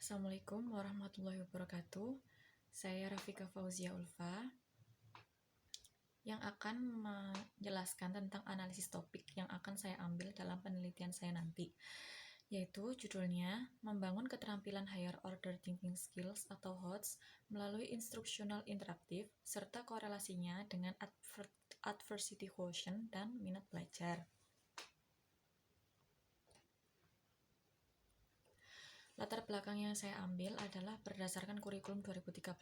Assalamualaikum warahmatullahi wabarakatuh. Saya Rafika Fauzia Ulfa yang akan menjelaskan tentang analisis topik yang akan saya ambil dalam penelitian saya nanti, yaitu judulnya Membangun Keterampilan Higher Order Thinking Skills atau HOTS melalui instruksional interaktif serta korelasinya dengan adversity quotient dan minat belajar. Latar belakang yang saya ambil adalah berdasarkan kurikulum 2013,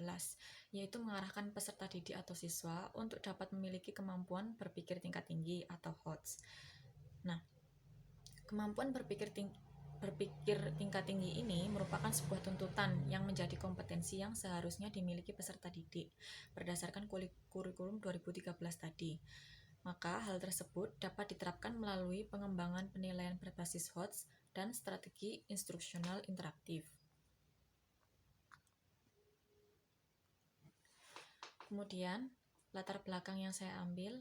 yaitu mengarahkan peserta didik atau siswa untuk dapat memiliki kemampuan berpikir tingkat tinggi atau HOTS. Nah, kemampuan berpikir tingkat tinggi ini merupakan sebuah tuntutan yang menjadi kompetensi yang seharusnya dimiliki peserta didik berdasarkan kurikulum 2013 tadi. Maka hal tersebut dapat diterapkan melalui pengembangan penilaian berbasis HOTS dan strategi instruksional interaktif. Kemudian, latar belakang yang saya ambil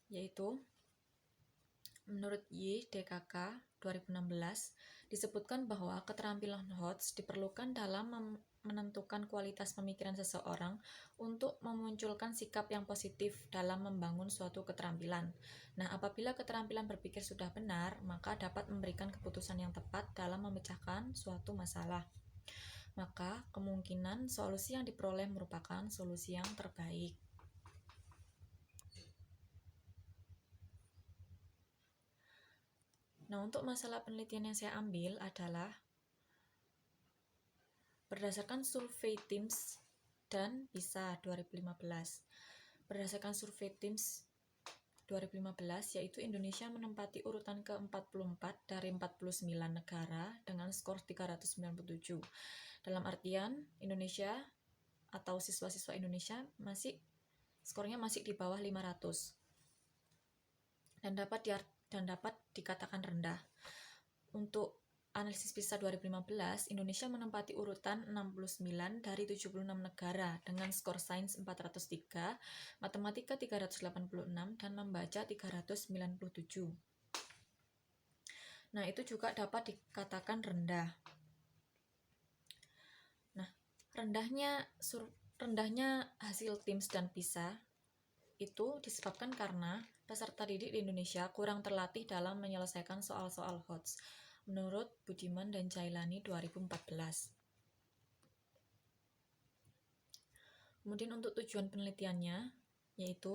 yaitu menurut YDKK 2016 disebutkan bahwa keterampilan HOTS diperlukan dalam menentukan kualitas pemikiran seseorang untuk memunculkan sikap yang positif dalam membangun suatu keterampilan. Nah, apabila keterampilan berpikir sudah benar, maka dapat memberikan keputusan yang tepat dalam memecahkan suatu masalah. Maka, kemungkinan solusi yang diperoleh merupakan solusi yang terbaik. Nah, untuk masalah penelitian yang saya ambil adalah berdasarkan survei TIMSS dan PISA 2015. Berdasarkan survei TIMSS 2015, yaitu Indonesia menempati urutan ke-44 dari 49 negara dengan skor 397. Dalam artian, Indonesia atau siswa-siswa Indonesia skornya masih di bawah 500 dan dapat dikatakan rendah. Untuk analisis PISA 2015, Indonesia menempati urutan 69 dari 76 negara dengan skor sains 403, matematika 386, dan membaca 397. Nah, itu juga dapat dikatakan rendah. Nah, rendahnya hasil TIMSS dan PISA itu disebabkan karena peserta didik di Indonesia kurang terlatih dalam menyelesaikan soal-soal HOTS menurut Budiman dan Jailani 2014. Kemudian untuk tujuan penelitiannya yaitu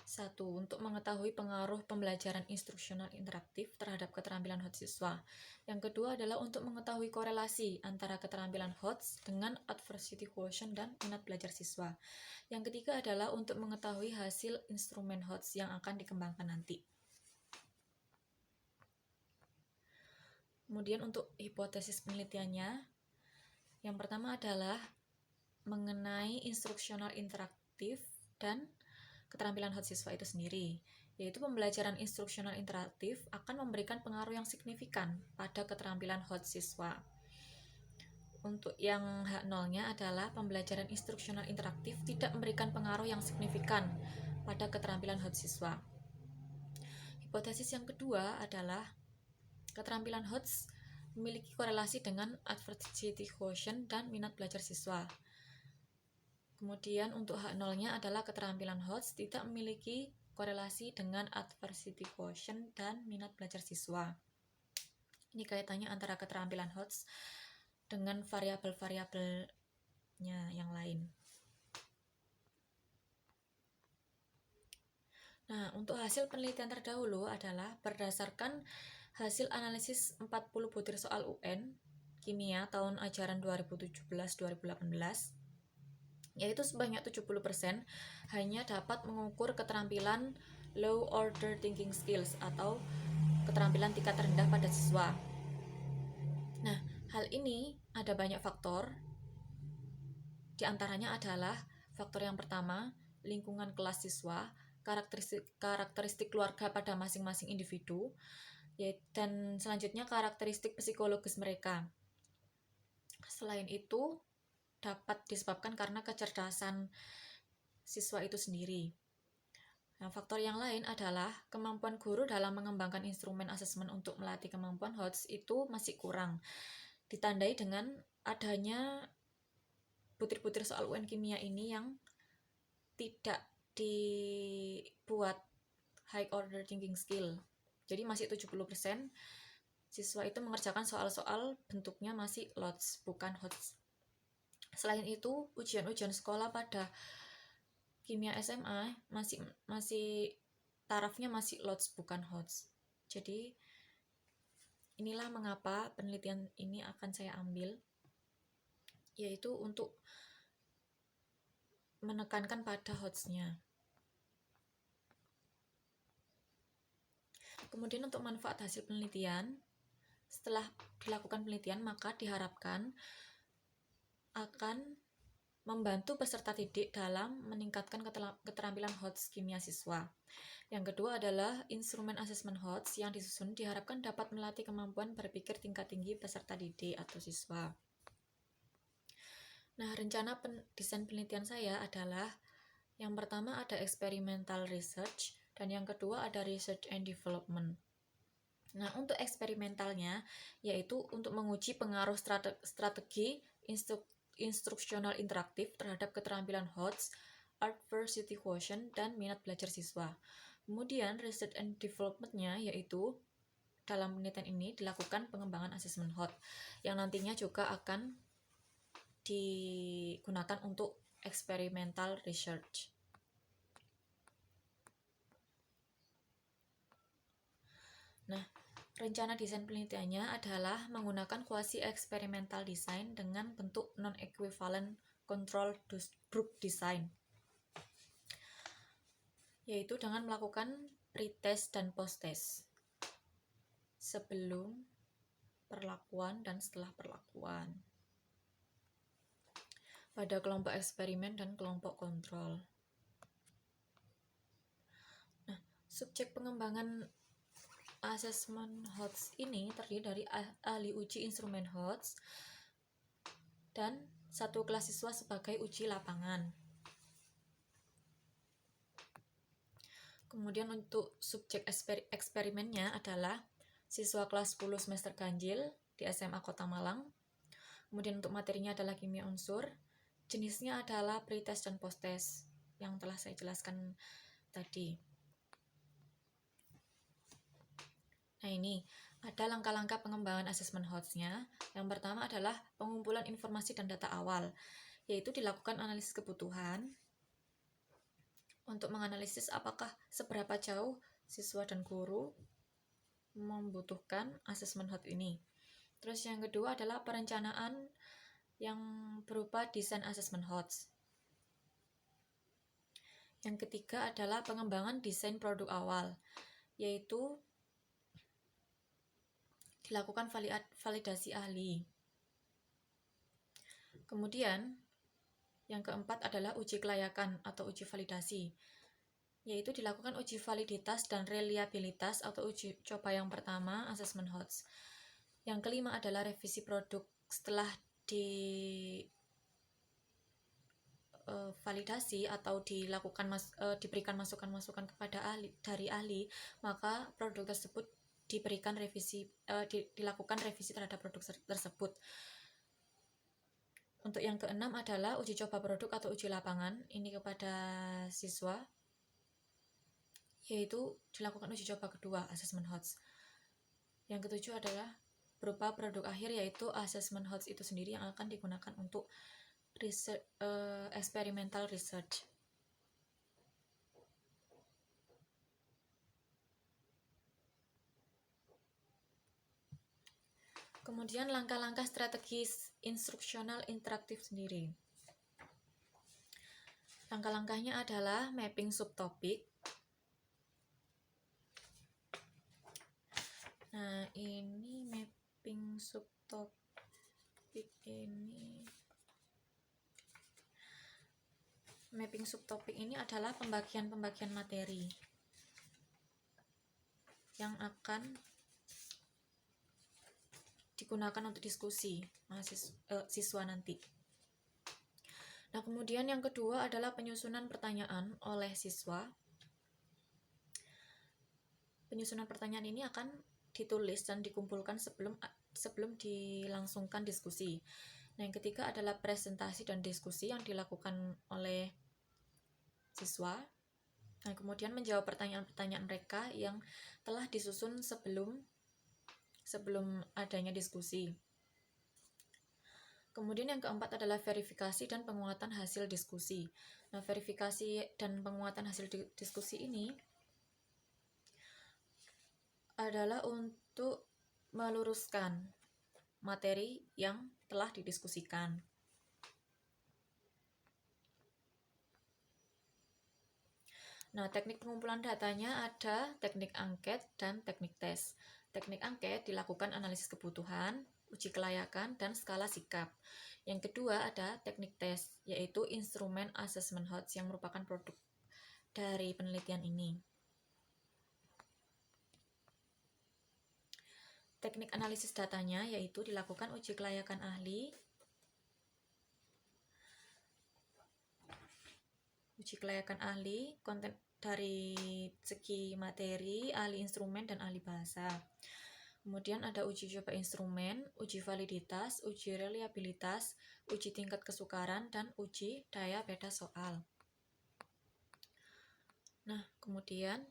1. Untuk mengetahui pengaruh pembelajaran instruksional interaktif terhadap keterampilan HOTS siswa. Yang kedua adalah untuk mengetahui korelasi antara keterampilan HOTS dengan adversity quotient dan minat belajar siswa. Yang ketiga adalah untuk mengetahui hasil instrumen HOTS yang akan dikembangkan nanti. Kemudian untuk hipotesis penelitiannya, yang pertama adalah mengenai instruksional interaktif dan keterampilan HOTS siswa itu sendiri, yaitu pembelajaran instruksional interaktif akan memberikan pengaruh yang signifikan pada keterampilan HOTS siswa. Untuk yang H0-nya adalah pembelajaran instruksional interaktif tidak memberikan pengaruh yang signifikan pada keterampilan HOTS siswa. Hipotesis yang kedua adalah keterampilan HOTS memiliki korelasi dengan adversity quotient dan minat belajar siswa. Kemudian untuk H0-nya adalah keterampilan HOTS tidak memiliki korelasi dengan adversity quotient dan minat belajar siswa. Ini kaitannya antara keterampilan HOTS dengan variabel-variabelnya yang lain. Nah, untuk hasil penelitian terdahulu adalah berdasarkan hasil analisis 40 butir soal UN kimia tahun ajaran 2017-2018, yaitu sebanyak 70% hanya dapat mengukur keterampilan low order thinking skills atau keterampilan tingkat rendah pada siswa. Nah, hal ini ada banyak faktor. Di antaranya adalah faktor yang pertama, lingkungan kelas siswa, karakteristik keluarga pada masing-masing individu, dan selanjutnya karakteristik psikologis mereka. Selain itu, dapat disebabkan karena kecerdasan siswa itu sendiri. Nah, faktor yang lain adalah kemampuan guru dalam mengembangkan instrumen asesmen untuk melatih kemampuan HOTS itu masih kurang, ditandai dengan adanya butir-butir soal UN kimia ini yang tidak dibuat high order thinking skill. Jadi masih 70% siswa itu mengerjakan soal-soal bentuknya masih lots, bukan HOTS. Selain itu, ujian-ujian sekolah pada kimia SMA masih tarafnya masih lots, bukan HOTS. Jadi inilah mengapa penelitian ini akan saya ambil, yaitu untuk menekankan pada HOTS-nya. Kemudian untuk manfaat hasil penelitian, setelah dilakukan penelitian maka diharapkan akan membantu peserta didik dalam meningkatkan keterampilan HOTS kimia siswa. Yang kedua adalah instrumen asesmen HOTS yang disusun diharapkan dapat melatih kemampuan berpikir tingkat tinggi peserta didik atau siswa. Nah, rencana desain penelitian saya adalah yang pertama ada experimental research dan yang kedua ada research and development. Nah, untuk eksperimentalnya yaitu untuk menguji pengaruh strategi instruksional interaktif terhadap keterampilan HOTS, adversity quotient, dan minat belajar siswa. Kemudian research and development-nya yaitu dalam penelitian ini dilakukan pengembangan asesmen HOT yang nantinya juga akan digunakan untuk experimental research. Nah, rencana desain penelitiannya adalah menggunakan quasi experimental design dengan bentuk non-equivalent control group design, yaitu dengan melakukan pretest dan posttest sebelum perlakuan dan setelah perlakuan pada kelompok eksperimen dan kelompok kontrol. Nah, subjek pengembangan asesmen HOTS ini terdiri dari ahli uji instrumen HOTS dan satu kelas siswa sebagai uji lapangan. Kemudian untuk subjek eksperimennya adalah siswa kelas 10 semester ganjil di SMA Kota Malang. Kemudian untuk materinya adalah kimia unsur. Jenisnya adalah pretest dan posttest yang telah saya jelaskan tadi. Nah, ini ada langkah-langkah pengembangan asesmen HOTS-nya. Yang pertama adalah pengumpulan informasi dan data awal, yaitu dilakukan analisis kebutuhan untuk menganalisis apakah seberapa jauh siswa dan guru membutuhkan asesmen HOTS ini. Terus yang kedua adalah perencanaan yang berupa desain asesmen HOTS. Yang ketiga adalah pengembangan desain produk awal, yaitu dilakukan validasi ahli. Kemudian yang keempat adalah uji kelayakan atau uji validasi, yaitu dilakukan uji validitas dan reliabilitas atau uji coba yang pertama asesmen HOTS. Yang kelima adalah revisi produk setelah validasi atau diberikan masukan-masukan kepada dari ahli, maka produk tersebut diberikan revisi, dilakukan revisi terhadap produk tersebut. Untuk yang keenam adalah uji coba produk atau uji lapangan, ini kepada siswa, yaitu dilakukan uji coba kedua asesmen HOTS. Yang ketujuh adalah berupa produk akhir, yaitu asesmen HOTS itu sendiri yang akan digunakan untuk research, experimental research. Kemudian langkah-langkah strategis instruksional interaktif sendiri. Langkah-langkahnya adalah mapping subtopik. Nah, ini mapping subtopik ini. Mapping subtopik ini adalah pembagian-pembagian materi yang akan digunakan untuk diskusi siswa nanti. Nah, kemudian yang kedua adalah penyusunan pertanyaan oleh siswa. Penyusunan pertanyaan ini akan ditulis dan dikumpulkan sebelum dilangsungkan diskusi. Nah, yang ketiga adalah presentasi dan diskusi yang dilakukan oleh siswa. Nah, kemudian menjawab pertanyaan-pertanyaan mereka yang telah disusun sebelum adanya diskusi. Kemudian yang keempat adalah verifikasi dan penguatan hasil diskusi. Nah, verifikasi dan penguatan hasil diskusi ini adalah untuk meluruskan materi yang telah didiskusikan. Nah, teknik pengumpulan datanya ada teknik angket dan teknik tes. Teknik angket dilakukan analisis kebutuhan, uji kelayakan, dan skala sikap. Yang kedua ada teknik tes, yaitu instrumen assessment HOTS yang merupakan produk dari penelitian ini. Teknik analisis datanya yaitu dilakukan uji kelayakan ahli, konten dari segi materi, ahli instrumen, dan ahli bahasa. Kemudian ada uji coba instrumen, uji validitas, uji reliabilitas, uji tingkat kesukaran, dan uji daya beda soal. Nah, kemudian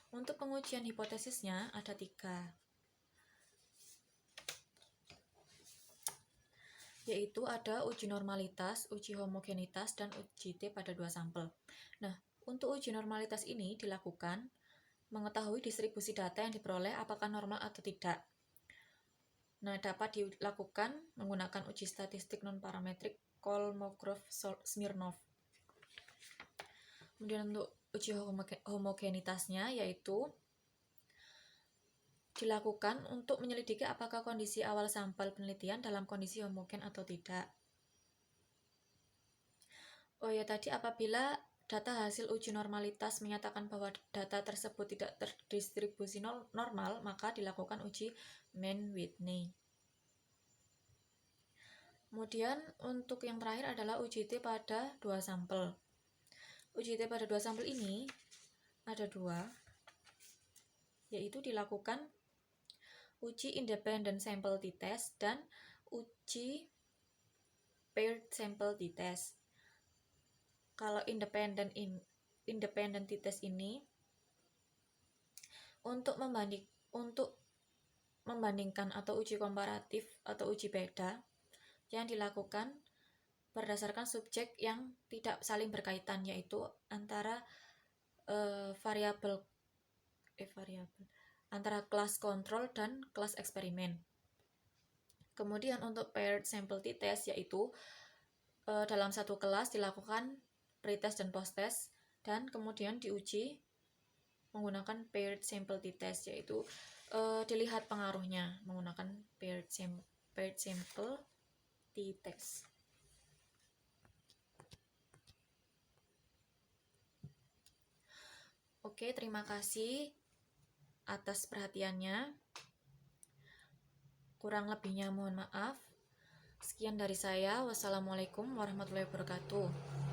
untuk pengujian hipotesisnya ada 3, yaitu ada uji normalitas, uji homogenitas, dan uji T pada 2 sampel. Nah, untuk uji normalitas ini dilakukan mengetahui distribusi data yang diperoleh apakah normal atau tidak. Nah, dapat dilakukan menggunakan uji statistik non-parametrik Kolmogorov-Smirnov. Kemudian untuk uji homogenitasnya yaitu dilakukan untuk menyelidiki apakah kondisi awal sampel penelitian dalam kondisi homogen atau tidak. Oh ya, tadi apabila data hasil uji normalitas menyatakan bahwa data tersebut tidak terdistribusi normal, maka dilakukan uji Mann-Whitney. Kemudian untuk yang terakhir adalah uji T pada 2 sampel. Uji T pada 2 sampel ini ada 2, yaitu dilakukan uji independent sample t-test dan uji paired sample t-test. Kalau independent t-test ini untuk membandingkan atau uji komparatif atau uji beda yang dilakukan berdasarkan subjek yang tidak saling berkaitan, yaitu antara variabel antara kelas kontrol dan kelas eksperimen. Kemudian untuk paired sample t-test yaitu dalam satu kelas dilakukan pretest dan posttest, dan kemudian diuji menggunakan paired sample t-test, yaitu dilihat pengaruhnya menggunakan paired sample t-test. Oke, terima kasih atas perhatiannya. Kurang lebihnya mohon maaf. Sekian dari saya. Wassalamualaikum warahmatullahi wabarakatuh.